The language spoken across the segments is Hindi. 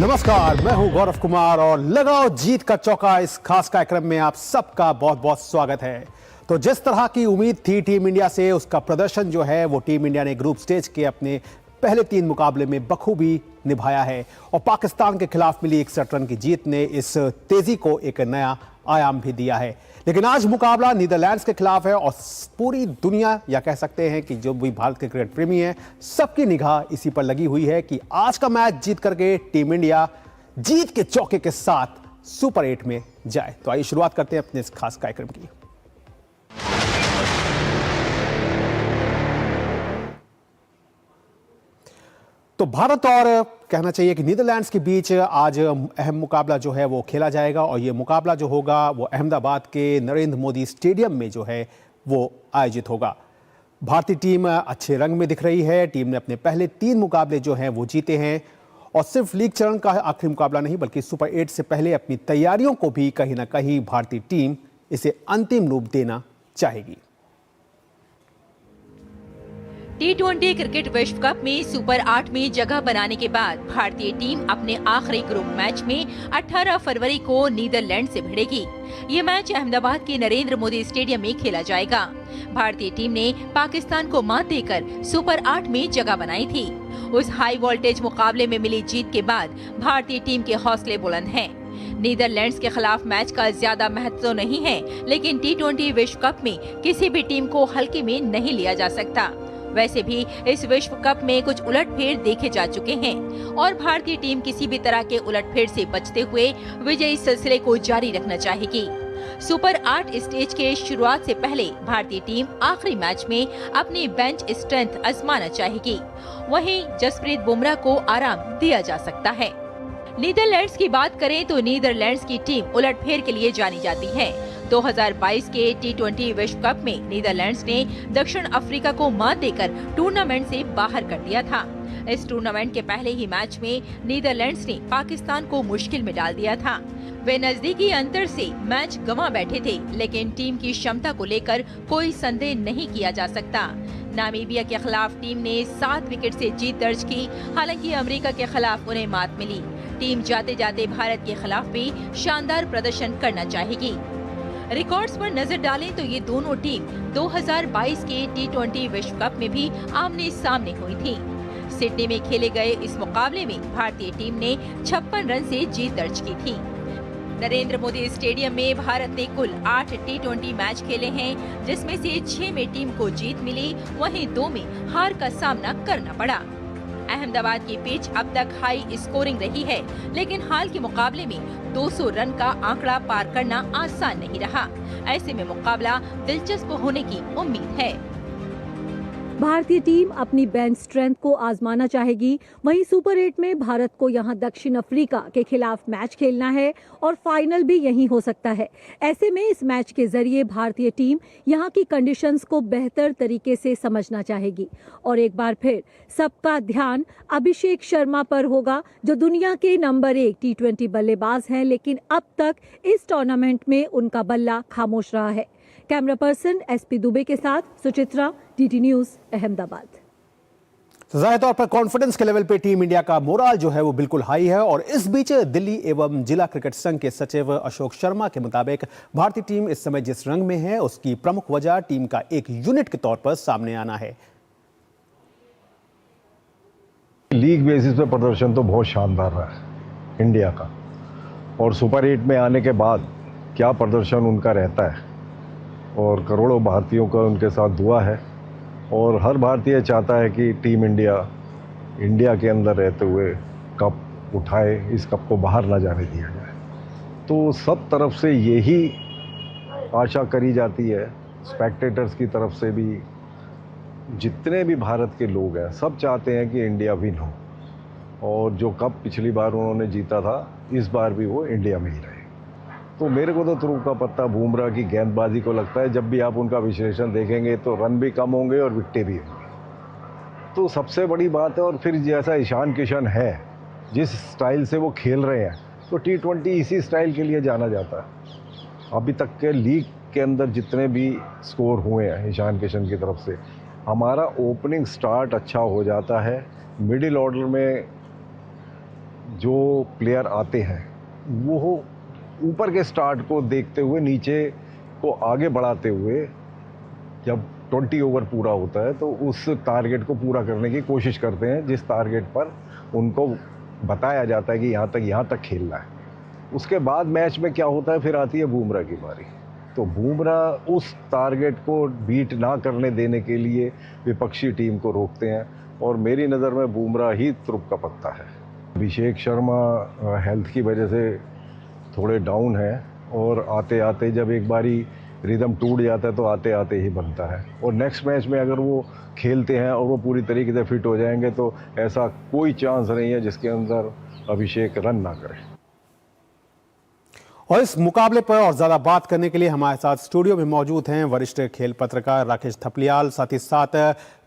नमस्कार, मैं हूं गौरव कुमार और लगाओ जीत का चौका इस खास कार्यक्रम में आप सबका बहुत बहुत स्वागत है। तो जिस तरह की उम्मीद थी टीम इंडिया से, उसका प्रदर्शन जो है वो टीम इंडिया ने ग्रुप स्टेज के अपने पहले 3 मुकाबले में बखूबी निभाया है और पाकिस्तान के खिलाफ मिली 61 रन की जीत ने इस तेजी को एक नया आयाम भी दिया है। लेकिन आज मुकाबला नीदरलैंड्स के खिलाफ है और पूरी दुनिया, या कह सकते हैं कि जो भी भारत के क्रिकेट प्रेमी हैं, सबकी निगाह इसी पर लगी हुई है कि आज का मैच जीत करके टीम इंडिया जीत के चौके के साथ सुपर 8 में जाए। तो आइए शुरुआत करते हैं अपने इस खास कार्यक्रम की। तो भारत और कहना चाहिए कि नीदरलैंड्स के बीच आज अहम मुकाबला जो है वो खेला जाएगा और ये मुकाबला जो होगा वो अहमदाबाद के नरेंद्र मोदी स्टेडियम में जो है वो आयोजित होगा। भारतीय टीम अच्छे रंग में दिख रही है। टीम ने अपने पहले 3 मुकाबले जो हैं वो जीते हैं और सिर्फ लीग चरण का आखिरी मुकाबला नहीं बल्कि सुपर 8 से पहले अपनी तैयारियों को भी कहीं ना कहीं भारतीय टीम इसे अंतिम रूप देना चाहेगी। T20 क्रिकेट विश्व कप में सुपर 8 में जगह बनाने के बाद भारतीय टीम अपने आखिरी ग्रुप मैच में 18 फरवरी को नीदरलैंड से भिड़ेगी। ये मैच अहमदाबाद के नरेंद्र मोदी स्टेडियम में खेला जाएगा। भारतीय टीम ने पाकिस्तान को मात देकर सुपर 8 में जगह बनाई थी। उस हाई वोल्टेज मुकाबले में मिली जीत के बाद भारतीय टीम के हौसले बुलंद हैं। नीदरलैंड्स के खिलाफ मैच का ज्यादा महत्व तो नहीं है, लेकिन T20 विश्व कप में किसी भी टीम को हल्के में नहीं लिया जा सकता। वैसे भी इस विश्व कप में कुछ उलटफेर देखे जा चुके हैं और भारतीय टीम किसी भी तरह के उलटफेर से बचते हुए विजयी सिलसिले को जारी रखना चाहेगी। सुपर 8 स्टेज के शुरुआत से पहले भारतीय टीम आखिरी मैच में अपनी बेंच स्ट्रेंथ आजमाना चाहेगी। वहीं जसप्रीत बुमराह को आराम दिया जा सकता है। नीदरलैंड्स की बात करें तो नीदरलैंड्स की टीम उलटफेर के लिए जानी जाती है। 2022 के T20 विश्व कप में नीदरलैंड्स ने दक्षिण अफ्रीका को मात देकर टूर्नामेंट से बाहर कर दिया था। इस टूर्नामेंट के पहले ही मैच में नीदरलैंड्स ने पाकिस्तान को मुश्किल में डाल दिया था। वे नजदीकी अंतर से मैच गंवा बैठे थे, लेकिन टीम की क्षमता को लेकर कोई संदेह नहीं किया जा सकता। नामीबिया के खिलाफ टीम ने 7 विकेट से जीत दर्ज की। हालांकि अमेरिका के खिलाफ उन्हें मात मिली। टीम जाते जाते भारत के खिलाफ भी शानदार प्रदर्शन करना चाहेगी। रिकॉर्ड्स पर नजर डालें तो ये दोनों टीम 2022 के T20 विश्व कप में भी आमने सामने हुई थी। सिडनी में खेले गए इस मुकाबले में भारतीय टीम ने 56 रन से जीत दर्ज की थी। नरेंद्र मोदी स्टेडियम में भारत ने कुल 8 T20 मैच खेले हैं, जिसमें से 6 में टीम को जीत मिली, वहीं 2 में हार का सामना करना पड़ा। अहमदाबाद की पिच अब तक हाई स्कोरिंग रही है, लेकिन हाल के मुकाबले में 200 रन का आंकड़ा पार करना आसान नहीं रहा। ऐसे में मुकाबला दिलचस्प होने की उम्मीद है। भारतीय टीम अपनी बेंच स्ट्रेंथ को आजमाना चाहेगी। वहीं सुपर 8 में भारत को यहां दक्षिण अफ्रीका के खिलाफ मैच खेलना है और फाइनल भी यहीं हो सकता है। ऐसे में इस मैच के जरिए भारतीय टीम यहां की कंडीशंस को बेहतर तरीके से समझना चाहेगी और एक बार फिर सबका ध्यान अभिषेक शर्मा पर होगा, जो दुनिया के नंबर 1 T20 बल्लेबाज हैं, लेकिन अब तक इस टूर्नामेंट में उनका बल्ला खामोश रहा है। कैमरा पर्सन SP दुबे के साथ सुचित्रा, DD न्यूज, अहमदाबाद। जाहिर तौर पर कॉन्फिडेंस के लेवल पे टीम इंडिया का मोराल जो है वो बिल्कुल हाई है और इस बीच दिल्ली एवं जिला क्रिकेट संघ के सचिव अशोक शर्मा के मुताबिक भारतीय टीम इस समय जिस रंग में है उसकी प्रमुख वजह टीम का एक यूनिट के तौर पर सामने आना है। लीग बेसिस पे प्रदर्शन तो बहुत शानदार रहा है इंडिया का और सुपर 8 में आने के बाद क्या प्रदर्शन उनका रहता है और करोड़ों भारतीयों का उनके साथ दुआ है और हर भारतीय चाहता है कि टीम इंडिया के अंदर रहते हुए कप उठाए, इस कप को बाहर ना जाने दिया जाए। तो सब तरफ से यही आशा करी जाती है, स्पेक्टेटर्स की तरफ से भी, जितने भी भारत के लोग हैं सब चाहते हैं कि इंडिया विन हो और जो कप पिछली बार उन्होंने जीता था इस बार भी वो इंडिया में ही रहे। तो मेरे को तो तुरुप का पत्ता बुमराह की गेंदबाजी को लगता है, जब भी आप उनका विश्लेषण देखेंगे तो रन भी कम होंगे और विकेटें भी होंगी। तो सबसे बड़ी बात है, और फिर जैसा ईशान किशन है, जिस स्टाइल से वो खेल रहे हैं, तो T20 इसी स्टाइल के लिए जाना जाता है। अभी तक के लीग के अंदर जितने भी स्कोर हुए हैं ईशान किशन की तरफ से, हमारा ओपनिंग स्टार्ट अच्छा हो जाता है, मिडिल ऑर्डर में जो प्लेयर आते हैं वो ऊपर के स्टार्ट को देखते हुए नीचे को आगे बढ़ाते हुए जब 20 ओवर पूरा होता है तो उस टारगेट को पूरा करने की कोशिश करते हैं, जिस टारगेट पर उनको बताया जाता है कि यहाँ तक खेलना है। उसके बाद मैच में क्या होता है, फिर आती है बुमराह की बारी। तो बुमराह उस टारगेट को बीट ना करने देने के लिए विपक्षी टीम को रोकते हैं और मेरी नज़र में बुमराह ही तुरुप का पत्ता है। अभिषेक शर्मा हेल्थ की वजह से थोड़े डाउन है और आते आते जब एक बारी रिदम टूट जाता है तो आते आते ही बनता है। और नेक्स्ट मैच में अगर वो खेलते हैं और वो पूरी तरीके से फिट हो जाएंगे तो ऐसा कोई चांस नहीं है जिसके अंदर अभिषेक रन ना करे। और इस मुकाबले पर और ज्यादा बात करने के लिए हमारे साथ स्टूडियो में मौजूद हैं वरिष्ठ खेल पत्रकार राकेश थपलियाल, साथ ही साथ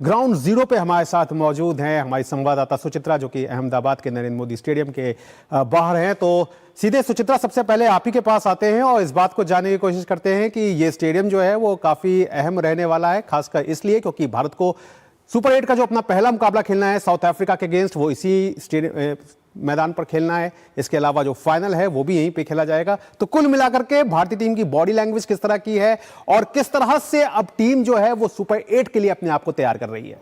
ग्राउंड जीरो पे हमारे साथ मौजूद हैं हमारी संवाददाता सुचित्रा, जो कि अहमदाबाद के नरेंद्र मोदी स्टेडियम के बाहर हैं। तो सीधे सुचित्रा, सबसे पहले आप ही के पास आते हैं और इस बात को जानने की कोशिश करते हैं कि ये स्टेडियम जो है वो काफी अहम रहने वाला है, खासकर इसलिए क्योंकि भारत को सुपर 8 का जो अपना पहला मुकाबला खेलना है साउथ अफ्रीका के अगेंस्ट, वो इसी स्टेडियम मैदान पर खेलना है। इसके अलावा जो फाइनल है वो भी यहीं पे खेला जाएगा। तो कुल मिलाकर के भारतीय टीम की बॉडी लैंग्वेज किस तरह की है और किस तरह से अब टीम जो है वो सुपर 8 के लिए अपने आप को तैयार कर रही है?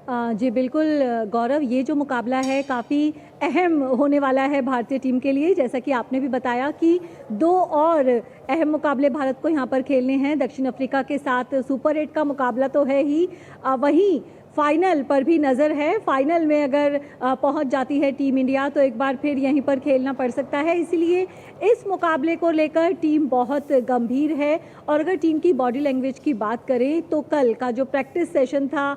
जी बिल्कुल गौरव, ये जो मुकाबला है काफ़ी अहम होने वाला है भारतीय टीम के लिए। जैसा कि आपने भी बताया कि 2 और अहम मुकाबले भारत को यहाँ पर खेलने हैं। दक्षिण अफ्रीका के साथ सुपर 8 का मुकाबला तो है ही, वहीं फाइनल पर भी नज़र है। फाइनल में अगर पहुंच जाती है टीम इंडिया तो एक बार फिर यहीं पर खेलना पड़ सकता है। इसलिए इस मुकाबले को लेकर टीम बहुत गंभीर है। और अगर टीम की बॉडी लैंग्वेज की बात करें तो कल का जो प्रैक्टिस सेशन था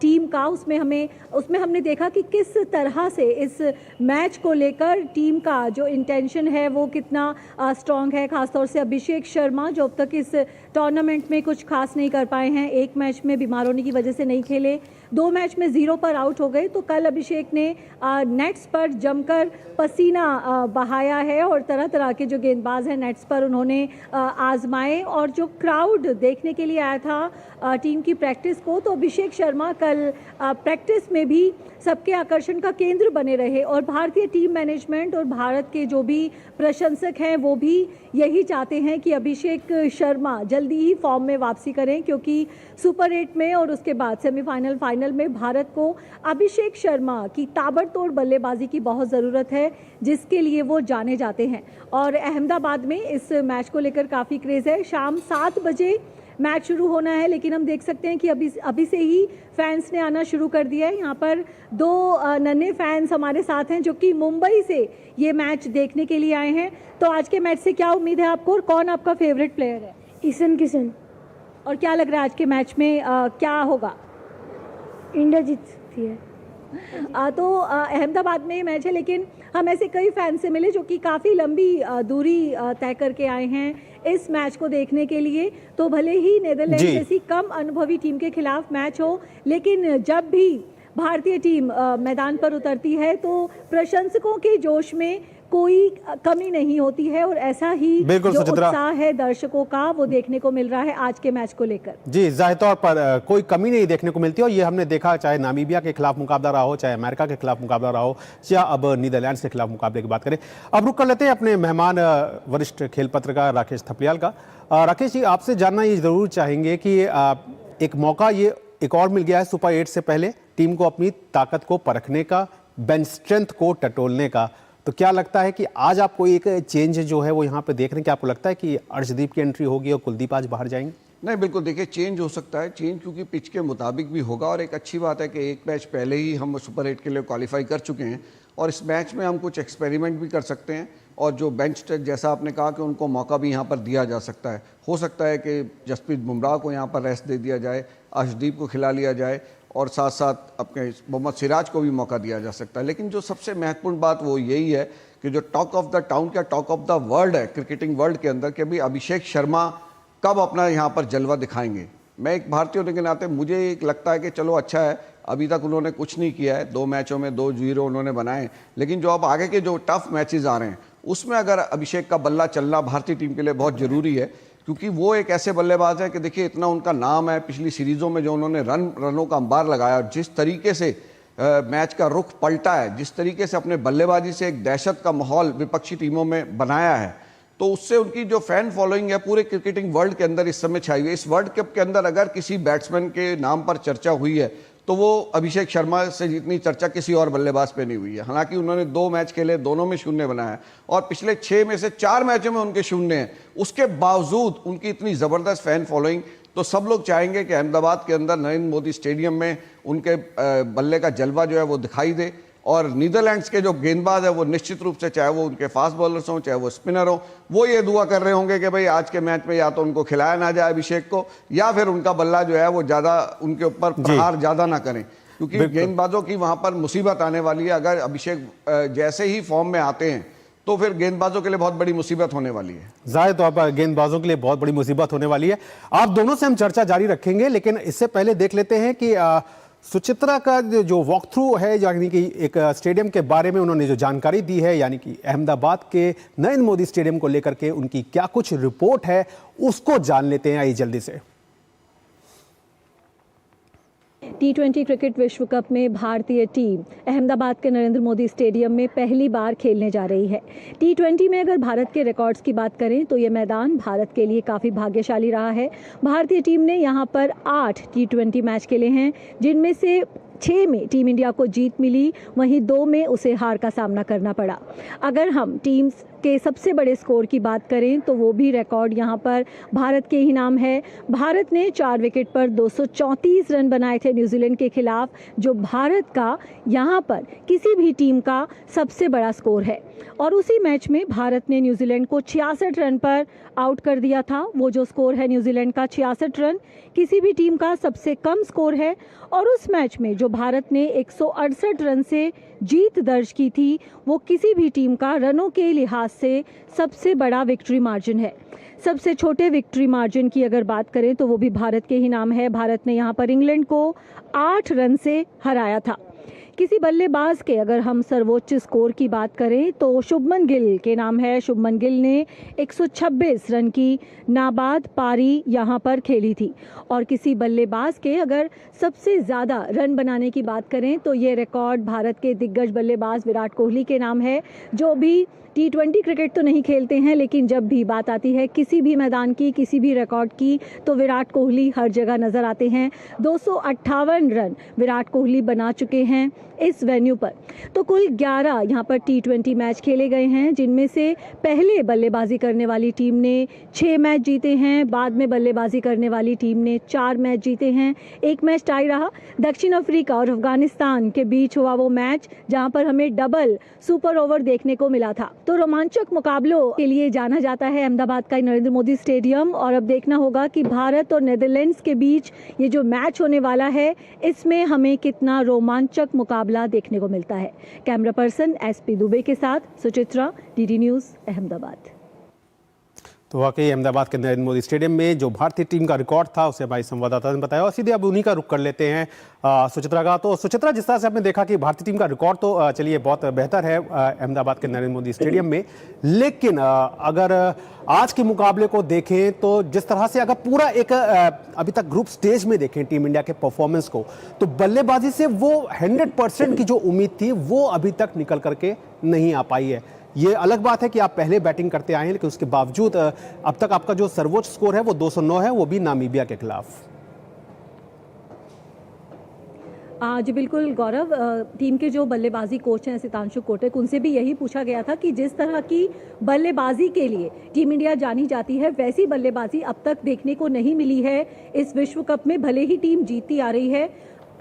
टीम का, उसमें हमने देखा कि किस तरह से इस मैच को लेकर टीम का जो इंटेंशन है वो कितना स्ट्रॉन्ग है। खासतौर से अभिषेक शर्मा जो अब तक इस टूर्नामेंट में कुछ खास नहीं कर पाए हैं, एक मैच में बीमार होने की वजह से नहीं खेले, 2 मैच में 0 पर आउट हो गए। तो कल अभिषेक ने नेट्स पर जमकर पसीना बहाया है और तरह तरह के जो गेंदबाज हैं नेट्स पर उन्होंने आजमाए। और जो क्राउड देखने के लिए आया था टीम की प्रैक्टिस को, तो अभिषेक शर्मा कल प्रैक्टिस में भी सबके आकर्षण का केंद्र बने रहे। और भारतीय टीम मैनेजमेंट और भारत के जो भी प्रशंसक हैं वो भी यही चाहते हैं कि अभिषेक शर्मा जल्दी ही फॉर्म में वापसी करें, क्योंकि सुपर 8 में और उसके बाद सेमीफाइनल फाइनल में भारत को अभिषेक शर्मा की ताबड़तोड़ बल्लेबाजी की बहुत ज़रूरत है, जिसके लिए वो जाने जाते हैं। और अहमदाबाद में इस मैच को लेकर काफ़ी क्रेज़ है। शाम 7 बजे मैच शुरू होना है, लेकिन हम देख सकते हैं कि अभी से ही फैंस ने आना शुरू कर दिया है। यहाँ पर 2 नन्हे फैंस हमारे साथ हैं जो कि मुंबई से ये मैच देखने के लिए आए हैं। तो आज के मैच से क्या उम्मीद है आपको और कौन आपका फेवरेट प्लेयर है? ईशान किशन। और क्या लग रहा है आज के मैच में क्या होगा? इंडिया जीतती है। तो अहमदाबाद में ये मैच है, लेकिन हम ऐसे कई फैन से मिले जो कि काफ़ी लंबी दूरी तय करके आए हैं इस मैच को देखने के लिए। तो भले ही नेदरलैंड जैसी कम अनुभवी टीम के खिलाफ मैच हो, लेकिन जब भी भारतीय टीम मैदान पर उतरती है तो प्रशंसकों के जोश में कोई कमी नहीं होती है। और ऐसा ही जो उत्साह है दर्शकों का वो देखने को मिल रहा है आज के मैच को लेकर। जी, जाहिर तौर पर कोई कमी नहीं देखने को मिलती और ये हमने देखा, चाहे नामीबिया के खिलाफ मुकाबला रहा हो, चाहे अमेरिका के खिलाफ मुकाबला रहा हो, या अब नीदरलैंड्स के खिलाफ मुकाबले की बात करें। अब रुक कर लेते हैं अपने मेहमान वरिष्ठ खेल पत्रकार राकेश थपलियाल का। राकेश जी, आपसे जानना ये जरूर चाहेंगे कि एक मौका ये एक और मिल गया है सुपर 8 से पहले टीम को अपनी ताकत को परखने का, बेंच स्ट्रेंथ को टटोलने का। तो क्या लगता है कि आज आपको एक चेंज जो है वो यहाँ पे देख रहे हैं? क्या आपको लगता है कि अर्शदीप की एंट्री होगी और कुलदीप आज बाहर जाएंगे? नहीं, बिल्कुल देखिए चेंज हो सकता है, चेंज क्योंकि पिच के मुताबिक भी होगा। और एक अच्छी बात है कि एक मैच पहले ही हम सुपर 8 के लिए क्वालिफाई कर चुके हैं और इस मैच में हम कुछ एक्सपेरिमेंट भी कर सकते हैं। और जो बेंच टेस्ट, जैसा आपने कहा कि उनको मौका भी यहाँ पर दिया जा सकता है। हो सकता है कि जसप्रीत बुमराह को यहाँ पर रेस्ट दे दिया जाए, अर्शदीप को खिला लिया जाए और साथ साथ अपने मोहम्मद सिराज को भी मौका दिया जा सकता है। लेकिन जो सबसे महत्वपूर्ण बात वो यही है कि जो टॉक ऑफ द टाउन क्या टॉक ऑफ द वर्ल्ड है क्रिकेटिंग वर्ल्ड के अंदर, कि अभी अभिषेक शर्मा कब अपना यहाँ पर जलवा दिखाएंगे। मैं एक भारतीय होने के नाते मुझे एक लगता है कि चलो अच्छा है, अभी तक उन्होंने कुछ नहीं किया है, 2 मैचों में 2-0 उन्होंने बनाए, लेकिन जो अब आगे के जो टफ मैचेस आ रहे हैं उसमें अगर अभिषेक का बल्ला चलना भारतीय टीम के लिए बहुत ज़रूरी है। क्योंकि वो एक ऐसे बल्लेबाज है कि देखिए इतना उनका नाम है, पिछली सीरीज़ों में जो उन्होंने रनों का अंबार लगाया और जिस तरीके से मैच का रुख पलटा है, जिस तरीके से अपने बल्लेबाजी से एक दहशत का माहौल विपक्षी टीमों में बनाया है, तो उससे उनकी जो फैन फॉलोइंग है पूरे क्रिकेटिंग वर्ल्ड के अंदर इस समय छाई हुई है। इस वर्ल्ड कप के अंदर अगर किसी बैट्समैन के नाम पर चर्चा हुई है तो वो अभिषेक शर्मा से जितनी चर्चा किसी और बल्लेबाज पे नहीं हुई है। हालांकि उन्होंने 2 मैच खेले, दोनों में शून्य बनाया है और पिछले 6 में से 4 मैचों में उनके शून्य हैं। उसके बावजूद उनकी इतनी ज़बरदस्त फैन फॉलोइंग, तो सब लोग चाहेंगे कि अहमदाबाद के अंदर नरेंद्र मोदी स्टेडियम में उनके बल्ले का जलवा जो है वो दिखाई दे। और नीदरलैंड्स के जो गेंदबाज है वो निश्चित रूप से, चाहे वो उनके फास्ट बॉलर्स हों चाहे वो स्पिनर हों, वो ये दुआ कर रहे होंगे कि भाई आज के मैच में या तो उनको खिलाया ना जाए अभिषेक को, या फिर उनका बल्ला जो है वो ज़्यादा उनके ऊपर प्रहार ज़्यादा ना करें, क्योंकि गेंदबाजों की वहाँ पर मुसीबत आने वाली है। अगर अभिषेक जैसे ही फॉर्म में आते हैं तो फिर गेंदबाजों के लिए बहुत बड़ी मुसीबत होने वाली है। जाहिर तौर पर गेंदबाजों के लिए बहुत बड़ी मुसीबत होने वाली है। आप दोनों से हम चर्चा जारी रखेंगे, लेकिन इससे पहले देख लेते हैं कि सुचित्रा का जो वॉक थ्रू है, यानी कि एक स्टेडियम के बारे में उन्होंने जो जानकारी दी है, यानी कि अहमदाबाद के नरेंद्र मोदी स्टेडियम को लेकर के उनकी क्या कुछ रिपोर्ट है, उसको जान लेते हैं आइए जल्दी से। T20 क्रिकेट विश्व कप में भारतीय टीम अहमदाबाद के नरेंद्र मोदी स्टेडियम में पहली बार खेलने जा रही है। T20 में अगर भारत के रिकॉर्ड्स की बात करें तो ये मैदान भारत के लिए काफ़ी भाग्यशाली रहा है। भारतीय टीम ने यहाँ पर 8 T20 मैच खेले हैं, जिनमें से 6 में टीम इंडिया को जीत मिली, वहीं 2 में उसे हार का सामना करना पड़ा। अगर हम टीम्स के सबसे बड़े स्कोर की बात करें तो वो भी रिकॉर्ड यहाँ पर भारत के ही नाम है। भारत ने 4 विकेट पर 234 रन बनाए थे न्यूजीलैंड के खिलाफ, जो भारत का यहाँ पर किसी भी टीम का सबसे बड़ा स्कोर है। और उसी मैच में भारत ने न्यूजीलैंड को 66 रन पर आउट कर दिया था। वो जो स्कोर है न्यूजीलैंड का 66 रन, किसी भी टीम का सबसे कम स्कोर है। और उस मैच में जो भारत ने 168 रन से जीत दर्ज की थी, वो किसी भी टीम का रनों के लिहाज से सबसे बड़ा विक्ट्री मार्जिन है। सबसे छोटे विक्ट्री मार्जिन की अगर बात करें तो वो भी भारत के ही नाम है। भारत ने यहाँ पर इंग्लैंड को 8 रन से हराया था। किसी बल्लेबाज के अगर हम सर्वोच्च स्कोर की बात करें तो शुभमन गिल के नाम है। शुभमन गिल ने 126 रन की नाबाद पारी यहाँ पर खेली थी। और किसी बल्लेबाज के अगर सबसे ज़्यादा रन बनाने की बात करें तो ये रिकॉर्ड भारत के दिग्गज बल्लेबाज विराट कोहली के नाम है, जो भी T20 क्रिकेट तो नहीं खेलते हैं, लेकिन जब भी बात आती है किसी भी मैदान की, किसी भी रिकॉर्ड की, तो विराट कोहली हर जगह नज़र आते हैं। 258 रन विराट कोहली बना चुके हैं इस वेन्यू पर। तो कुल 11 यहाँ पर T20 मैच खेले गए हैं, जिनमें से पहले बल्लेबाजी करने वाली टीम ने 6 मैच जीते हैं, बाद में बल्लेबाजी करने वाली टीम ने 4 मैच जीते हैं। एक मैच टाई रहा। दक्षिण अफ्रीका और अफगानिस्तान के बीच हुआ वो मैच जहाँ पर हमें डबल सुपर ओवर देखने को मिला था। तो रोमांचक मुकाबलों के लिए जाना जाता है अहमदाबाद का नरेंद्र मोदी स्टेडियम। और अब देखना होगा कि भारत और नेदरलैंड्स के बीच ये जो मैच होने वाला है, इसमें हमें कितना रोमांचक मुकाबला देखने को मिलता है। कैमरा पर्सन SP दुबे के साथ सुचित्रा, DD न्यूज़, अहमदाबाद। तो वाकई अहमदाबाद के नरेंद्र मोदी स्टेडियम में जो भारतीय टीम का रिकॉर्ड था उसे हमारी संवाददाता ने बताया, और सीधे अब उन्हीं का रुख कर लेते हैं सुचित्रा का। तो सुचित्रा, जिस तरह से आपने देखा कि भारतीय टीम का रिकॉर्ड तो चलिए बहुत बेहतर है अहमदाबाद के नरेंद्र मोदी स्टेडियम में, लेकिन अगर आज के मुकाबले को देखें तो जिस तरह से अगर पूरा एक अभी तक ग्रुप स्टेज में देखें टीम इंडिया के परफॉर्मेंस को, तो बल्लेबाजी से वो 100% की जो उम्मीद थी वो अभी तक निकल करके नहीं आ पाई है। ये अलग बात है कि आप पहले बैटिंग करते आए हैं, लेकिन उसके बावजूद अब तक आपका जो सर्वोच्च स्कोर है वो 209 है, वो भी नामीबिया के खिलाफ। जी बिल्कुल गौरव, टीम के जो बल्लेबाजी कोच हैं सितांशु कोटक, उनसे भी यही पूछा गया था कि जिस तरह की बल्लेबाजी के लिए टीम इंडिया जानी जाती है, वैसी बल्लेबाजी अब तक देखने को नहीं मिली है इस विश्व कप में। भले ही टीम जीतती आ रही है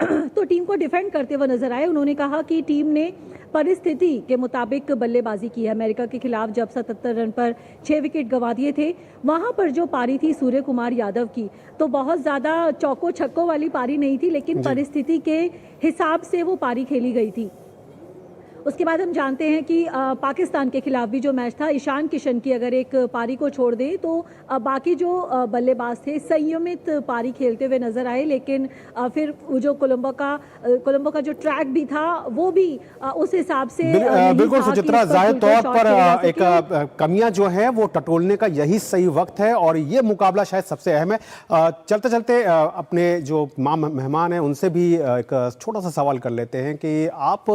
तो टीम को डिफेंड करते हुए नजर आए। उन्होंने कहा कि टीम ने परिस्थिति के मुताबिक बल्लेबाजी की है। अमेरिका के खिलाफ जब 77 रन पर 6 विकेट गंवा दिए थे, वहां पर जो पारी थी सूर्य कुमार यादव की, तो बहुत ज़्यादा चौको छक्कों वाली पारी नहीं थी, लेकिन परिस्थिति के हिसाब से वो पारी खेली गई थी। उसके बाद हम जानते हैं कि पाकिस्तान के खिलाफ भी जो मैच था, ईशान किशन की अगर एक पारी को छोड़ दें तो बाकी जो बल्लेबाज थे संयमित पारी खेलते हुए नजर आए, लेकिन फिर जो कोलंबो का जो ट्रैक भी था वो भी उस हिसाब से बिल्कुल सुचित्रा, जाहिर तौर पर एक कमियां जो है वो टटोलने का यही सही वक्त है और ये मुकाबला शायद सबसे अहम है। चलते चलते अपने जो मेहमान हैं उनसे भी एक छोटा सा सवाल कर लेते हैं कि आप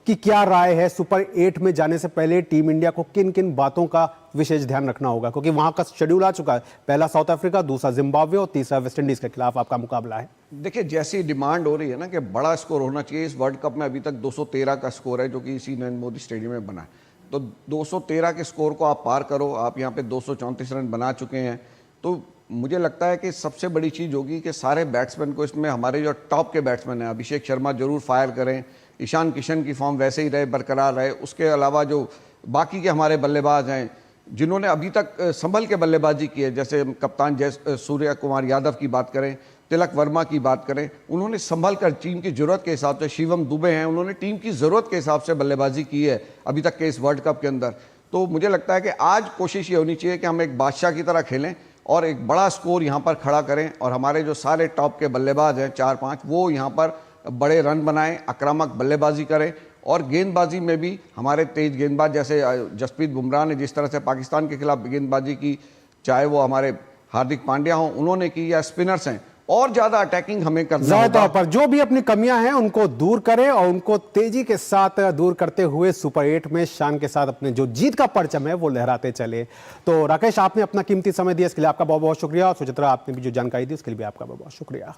की क्या राय है, सुपर 8 में जाने से पहले टीम इंडिया को किन किन बातों का विशेष ध्यान रखना होगा, क्योंकि वहां का शेड्यूल आ चुका है। पहला साउथ अफ्रीका, दूसरा जिम्बाब्वे और तीसरा वेस्ट इंडीज के खिलाफ आपका मुकाबला है। देखिए, जैसी डिमांड हो रही है ना कि बड़ा स्कोर होना चाहिए, इस वर्ल्ड कप में अभी तक 213 का स्कोर है जो कि इसी नरेंद्र मोदी स्टेडियम में बना है। तो 213 के स्कोर को आप पार करो, आप यहाँ पे 234 रन बना चुके हैं। तो मुझे लगता है कि सबसे बड़ी चीज़ होगी कि सारे बैट्समैन को, इसमें हमारे जो टॉप के बैट्समैन हैं, अभिषेक शर्मा जरूर फायर करें, ईशान किशन की फॉर्म वैसे ही रहे, बरकरार रहे। उसके अलावा जो बाकी के हमारे बल्लेबाज हैं जिन्होंने अभी तक संभल के बल्लेबाजी की है, जैसे कप्तान सूर्य कुमार यादव की बात करें, तिलक वर्मा की बात करें, उन्होंने संभल कर टीम की ज़रूरत के हिसाब से, शिवम दुबे हैं, उन्होंने टीम की ज़रूरत के हिसाब से बल्लेबाजी की है अभी तक के इस वर्ल्ड कप के अंदर। तो मुझे लगता है कि आज कोशिश ये होनी चाहिए कि हम एक बादशाह की तरह खेलें और एक बड़ा स्कोर यहाँ पर खड़ा करें और हमारे जो सारे टॉप के बल्लेबाज हैं 4-5 वो यहाँ पर बड़े रन बनाएं, आक्रामक बल्लेबाजी करें और गेंदबाजी में भी हमारे तेज गेंदबाज जैसे जसप्रीत बुमराह ने जिस तरह से पाकिस्तान के खिलाफ गेंदबाजी की, चाहे वो हमारे हार्दिक पांड्या हों उन्होंने की, या स्पिनर्स हैं, और ज्यादा अटैकिंग हमें करना होगा। पर जो भी अपनी कमियां हैं उनको दूर करें और उनको तेजी के साथ दूर करते हुए सुपर 8 में शान के साथ अपने जो जीत का परचम है वो लहराते चले। तो राकेश, आपने अपना कीमती समय दिया, इसके लिए आपका बहुत बहुत शुक्रिया, और सुचित्रा आपने भी जो जानकारी दी उसके लिए भी आपका बहुत बहुत शुक्रिया।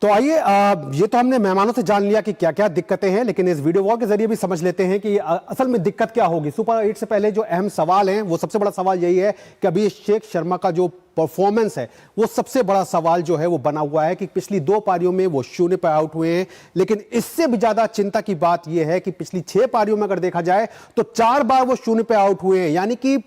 तो आइए, ये तो हमने मेहमानों से जान लिया कि क्या क्या दिक्कतें हैं, लेकिन इस वीडियो वॉल के जरिए भी समझ लेते हैं कि असल में दिक्कत क्या होगी। सुपर 8 से पहले जो अहम सवाल हैं, वो सबसे बड़ा सवाल यही है कि अभिषेक शर्मा का जो परफॉर्मेंस है वो सबसे बड़ा सवाल जो है वो बना हुआ है कि पिछली 2 पारियों में वो 0 पर आउट हुए हैं। लेकिन इससे भी ज्यादा चिंता की बात यह है कि पिछली 6 पारियों में अगर देखा जाए तो 4 बार वो 0 पर आउट हुए हैं, यानी कि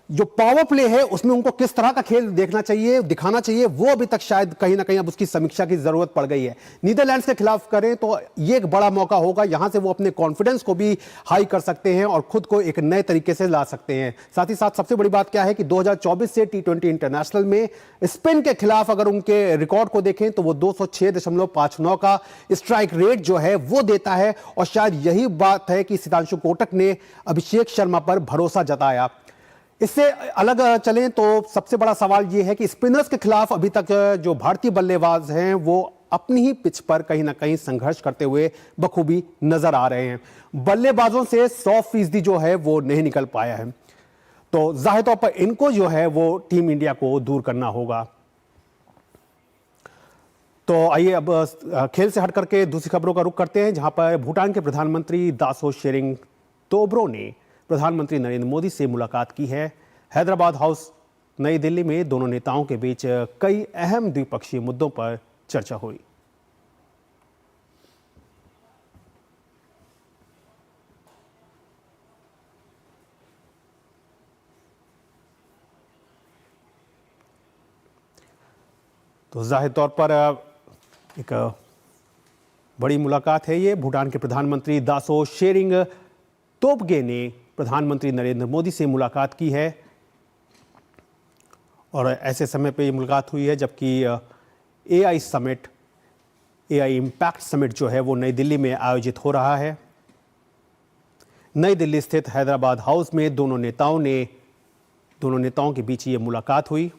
जो पावर प्ले है उसमें उनको किस तरह का खेल देखना चाहिए, दिखाना चाहिए, वो अभी तक शायद कहीं ना कहीं अब उसकी समीक्षा की जरूरत पड़ गई है। नीदरलैंड्स के खिलाफ करें तो ये एक बड़ा मौका होगा, यहां से वो अपने कॉन्फिडेंस को भी हाई कर सकते हैं और खुद को एक नए तरीके से ला सकते हैं। साथ ही साथ सबसे बड़ी बात क्या है कि 2024 से T20 इंटरनेशनल में स्पेन के खिलाफ अगर उनके रिकॉर्ड को देखें तो वो 206.59 का स्ट्राइक रेट जो है वो देता है, और शायद यही बात है कि सितांशु कोटक ने अभिषेक शर्मा पर भरोसा जताया। इससे अलग चलें तो सबसे बड़ा सवाल यह है कि स्पिनर्स के खिलाफ अभी तक जो भारतीय बल्लेबाज हैं वो अपनी ही पिच पर कहीं ना कहीं संघर्ष करते हुए बखूबी नजर आ रहे हैं। बल्लेबाजों से 100% जो है वो नहीं निकल पाया है, तो जाहिर तौर पर इनको जो है वो टीम इंडिया को दूर करना होगा। तो आइए अब खेल से हट करके दूसरी खबरों का रुख करते हैं, जहां पर भूटान के प्रधानमंत्री दासो शेरिंग तोब्रो ने प्रधानमंत्री नरेंद्र मोदी से मुलाकात की है। हैदराबाद हाउस नई दिल्ली में दोनों नेताओं के बीच कई अहम द्विपक्षीय मुद्दों पर चर्चा हुई। तो जाहिर तौर पर एक बड़ी मुलाकात है ये। भूटान के प्रधानमंत्री दासो शेरिंग तोब्गे ने प्रधानमंत्री नरेंद्र मोदी से मुलाकात की है, और ऐसे समय पे ये मुलाकात हुई है जबकि AI summit, AI impact summit जो है वो नई दिल्ली में आयोजित हो रहा है। नई दिल्ली स्थित हैदराबाद हाउस में दोनों नेताओं के बीच ये मुलाकात हुई।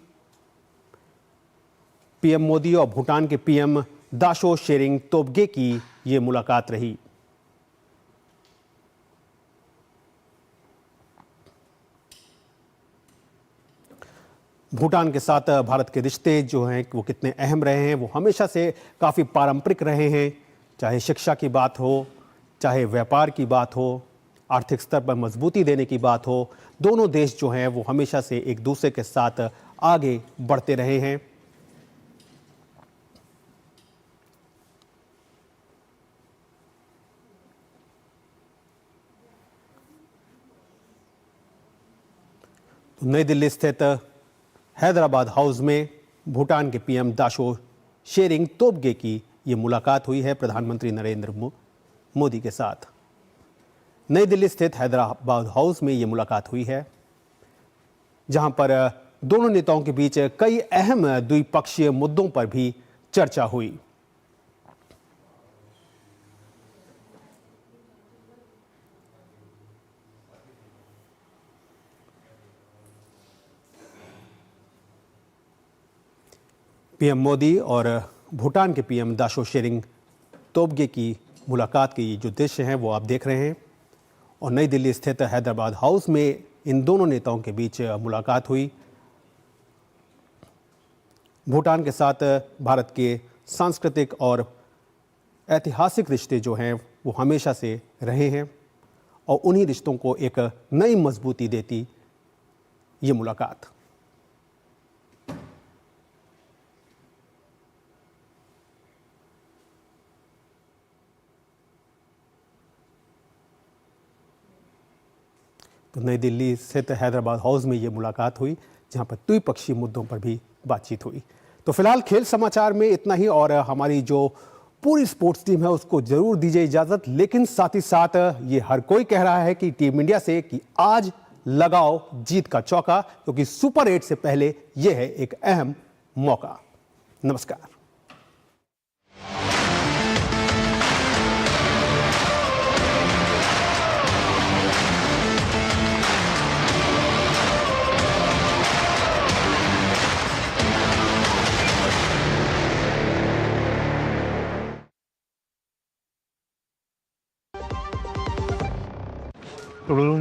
PM मोदी और भूटान के PM दासो शेरिंग तोब्गे की ये मुलाकात रही। भूटान के साथ भारत के रिश्ते जो हैं वो कितने अहम रहे हैं, वो हमेशा से काफ़ी पारंपरिक रहे हैं। चाहे शिक्षा की बात हो, चाहे व्यापार की बात हो, आर्थिक स्तर पर मजबूती देने की बात हो, दोनों देश जो हैं वो हमेशा से एक दूसरे के साथ आगे बढ़ते रहे हैं। तो नई दिल्ली स्थित हैदराबाद हाउस में भूटान के PM दासो शेरिंग तोब्गे की ये मुलाकात हुई है प्रधानमंत्री नरेंद्र मोदी के साथ। नई दिल्ली स्थित हैदराबाद हाउस में ये मुलाकात हुई है, जहां पर दोनों नेताओं के बीच कई अहम द्विपक्षीय मुद्दों पर भी चर्चा हुई। पीएम मोदी और भूटान के पीएम दाशो शेरिंग तोब्गे की मुलाकात के ये जो दृश्य हैं वो आप देख रहे हैं। और नई दिल्ली स्थित हैदराबाद हाउस में इन दोनों नेताओं के बीच मुलाकात हुई। भूटान के साथ भारत के सांस्कृतिक और ऐतिहासिक रिश्ते जो हैं वो हमेशा से रहे हैं और उन्हीं रिश्तों को एक नई मजबूती देती ये मुलाकात। तो नई दिल्ली स्थित हैदराबाद हाउस में ये मुलाकात हुई, जहां पर द्विपक्षीय मुद्दों पर भी बातचीत हुई। तो फिलहाल खेल समाचार में इतना ही, और हमारी जो पूरी स्पोर्ट्स टीम है उसको जरूर दीजिए इजाजत। लेकिन साथ ही साथ ये हर कोई कह रहा है कि टीम इंडिया से कि आज लगाओ जीत का चौका, क्योंकि सुपर 8 से पहले यह है एक अहम मौका। नमस्कार।